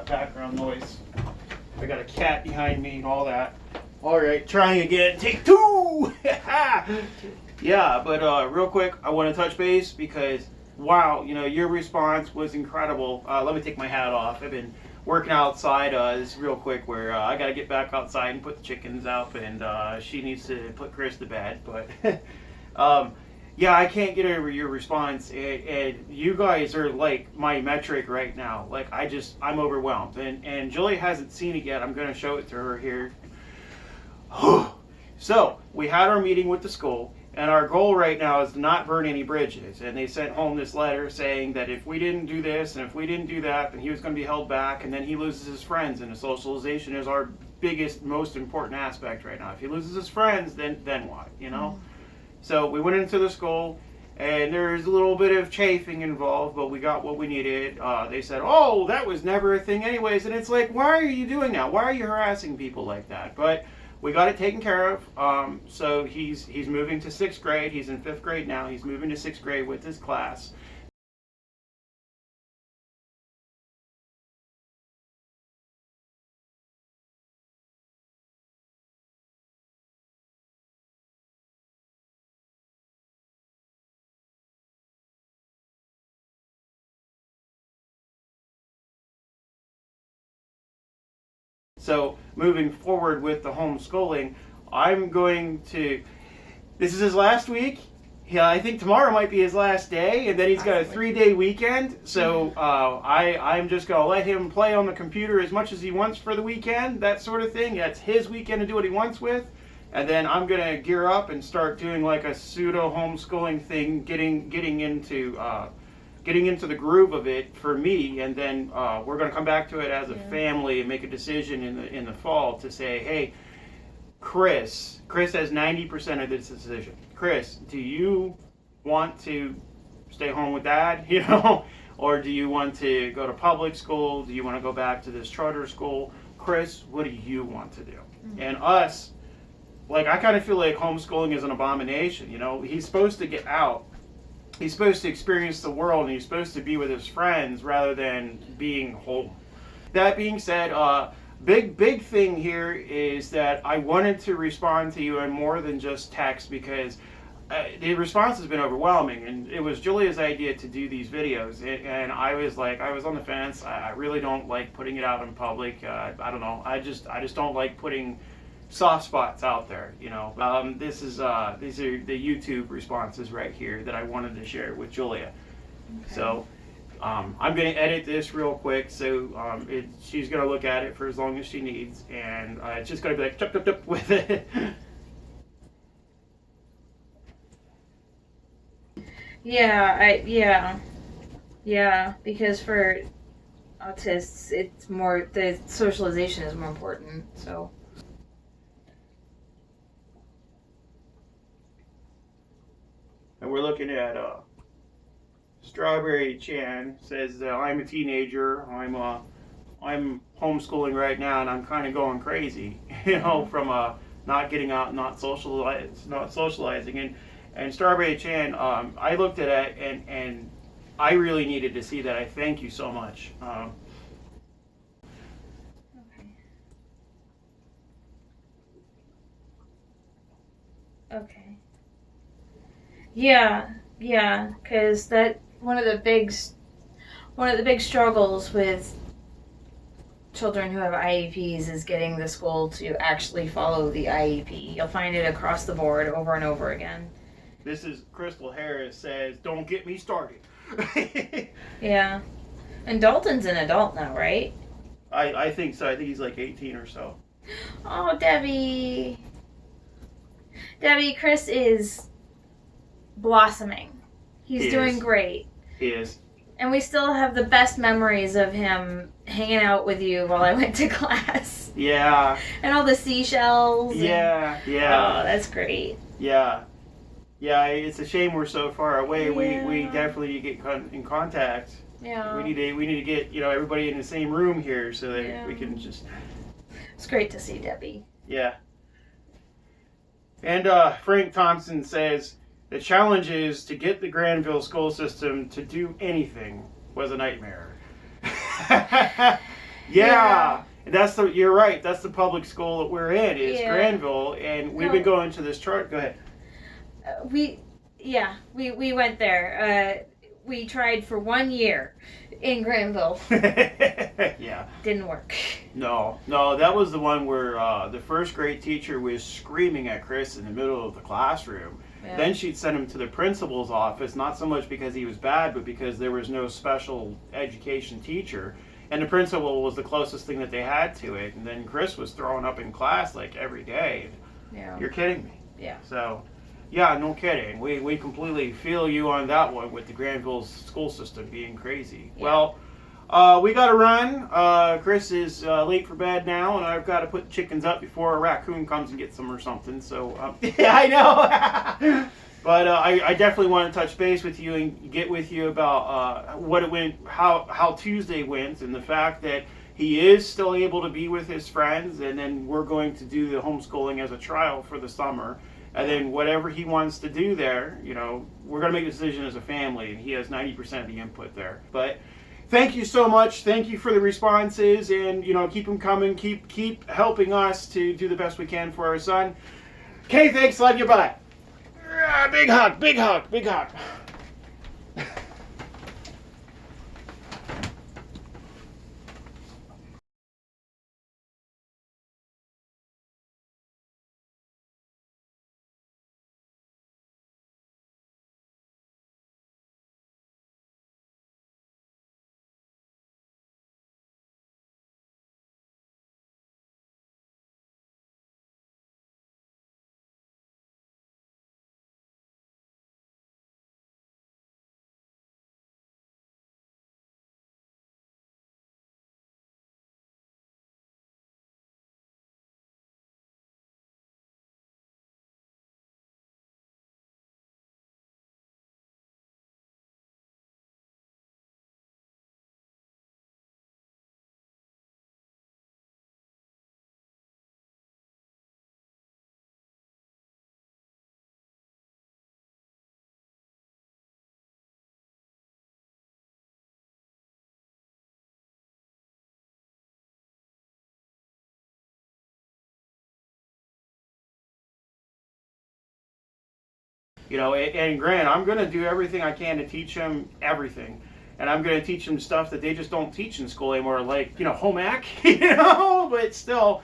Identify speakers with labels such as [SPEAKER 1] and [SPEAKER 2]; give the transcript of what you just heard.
[SPEAKER 1] background noise. I got a cat behind me and all that. All right, trying again. Take two. Yeah, but real quick, I want to touch base because wow, your response was incredible. Let me take my hat off. I've been working outside. This real quick where I got to get back outside and put the chickens out, and she needs to put Chris to bed. But yeah, I can't get over your response, and you guys are like my metric right now. Like I'm overwhelmed, and Julie hasn't seen it yet. I'm going to show it to her here. So we had our meeting with the school, and our goal right now is to not burn any bridges. And they sent home this letter saying that if we didn't do this and if we didn't do that, then he was going to be held back, and then he loses his friends. And the socialization is our biggest, most important aspect right now. If he loses his friends, then what? So we went into the school, and there's a little bit of chafing involved, but we got what we needed. They said, oh, that was never a thing anyways. And it's like, why are you doing that? Why are you harassing people like that? But we got it taken care of. So he's moving to 6th grade. He's in 5th grade now. He's moving to 6th grade with his class. So moving forward with the homeschooling, this is his last week. Yeah, I think tomorrow might be his last day, and then he's got a 3-day weekend. So I'm just going to let him play on the computer as much as he wants for the weekend, that sort of thing. That's his weekend to do what he wants with. And then I'm going to gear up and start doing like a pseudo homeschooling thing, getting into the groove of it for me, and then we're going to come back to it as a family and make a decision in the fall to say, hey, Chris has 90% of this decision. Chris, do you want to stay home with Dad, or do you want to go to public school? Do you want to go back to this charter school? Chris, what do you want to do? Mm-hmm. And us, like, I kind of feel like homeschooling is an abomination. He's supposed to get out. He's supposed to experience the world, and he's supposed to be with his friends rather than being home. That being said, big thing here is that I wanted to respond to you in more than just text because the response has been overwhelming, and it was Julia's idea to do these videos, and I was on the fence. I really don't like putting it out in public. I don't know. I just don't like putting soft spots out there. These are the YouTube responses right here that I wanted to share with Julia. Okay. So I'm going to edit this real quick, so she's going to look at it for as long as she needs, and it's just going to be like chup with it.
[SPEAKER 2] Yeah, because for autists, it's more, the socialization is more important, so.
[SPEAKER 1] And we're looking at Strawberry Chan says I'm a teenager. I'm homeschooling right now, and I'm kind of going crazy. From not getting out, not socializing. And Strawberry Chan, I looked at it, and I really needed to see that. I thank you so much.
[SPEAKER 2] Okay. Yeah, because that one of the big struggles with children who have IEPs is getting the school to actually follow the IEP. You'll find it across the board over and over again.
[SPEAKER 1] This is Crystal Harris says, "Don't get me started."
[SPEAKER 2] Yeah, and Dalton's an adult now, right?
[SPEAKER 1] I think so. I think he's like 18 or so.
[SPEAKER 2] Oh, Debbie, Chris is blossoming. He's doing great.
[SPEAKER 1] He is.
[SPEAKER 2] And we still have the best memories of him hanging out with you while I went to class.
[SPEAKER 1] Yeah.
[SPEAKER 2] And all the seashells.
[SPEAKER 1] Yeah.
[SPEAKER 2] Oh, that's great.
[SPEAKER 1] Yeah. It's a shame we're so far away. Yeah. We definitely need to get in contact.
[SPEAKER 2] Yeah.
[SPEAKER 1] We need to get everybody in the same room here so that we can just.
[SPEAKER 2] It's great to see Debbie.
[SPEAKER 1] Yeah. And Frank Thompson says, the challenge is to get the Granville school system to do anything was a nightmare. Yeah. You're right. That's the public school that we're in. Is
[SPEAKER 2] Yeah.
[SPEAKER 1] Granville, and we've been going to this chart. Go ahead.
[SPEAKER 2] We went there. We tried for 1 year in Granville.
[SPEAKER 1] Yeah.
[SPEAKER 2] Didn't work.
[SPEAKER 1] No, that was the one where the first grade teacher was screaming at Chris in the middle of the classroom.
[SPEAKER 2] Yeah.
[SPEAKER 1] Then she'd send him to the principal's office, not so much because he was bad, but because there was no special education teacher. And the principal was the closest thing that they had to it. And then Chris was throwing up in class like every day.
[SPEAKER 2] Yeah.
[SPEAKER 1] You're kidding me.
[SPEAKER 2] Yeah.
[SPEAKER 1] So, yeah, no kidding. We completely feel you on that one with the Granville's school system being crazy.
[SPEAKER 2] Yeah.
[SPEAKER 1] Well, we got to run. Chris is late for bed now, and I've got to put the chickens up before a raccoon comes and gets them or something. So, yeah, I know. But I definitely want to touch base with you and get with you about what it went, how Tuesday went, and the fact that he is still able to be with his friends, and then we're going to do the homeschooling as a trial for the summer. And then whatever he wants to do there, we're going to make a decision as a family, and he has 90% of the input there. But thank you so much. Thank you for the responses, and keep them coming. Keep helping us to do the best we can for our son. Okay, thanks. Love you. Bye. Big hug. Big hug. Big hug. And Grant, I'm going to do everything I can to teach him everything. And I'm going to teach him stuff that they just don't teach in school anymore, like, home ec, but still,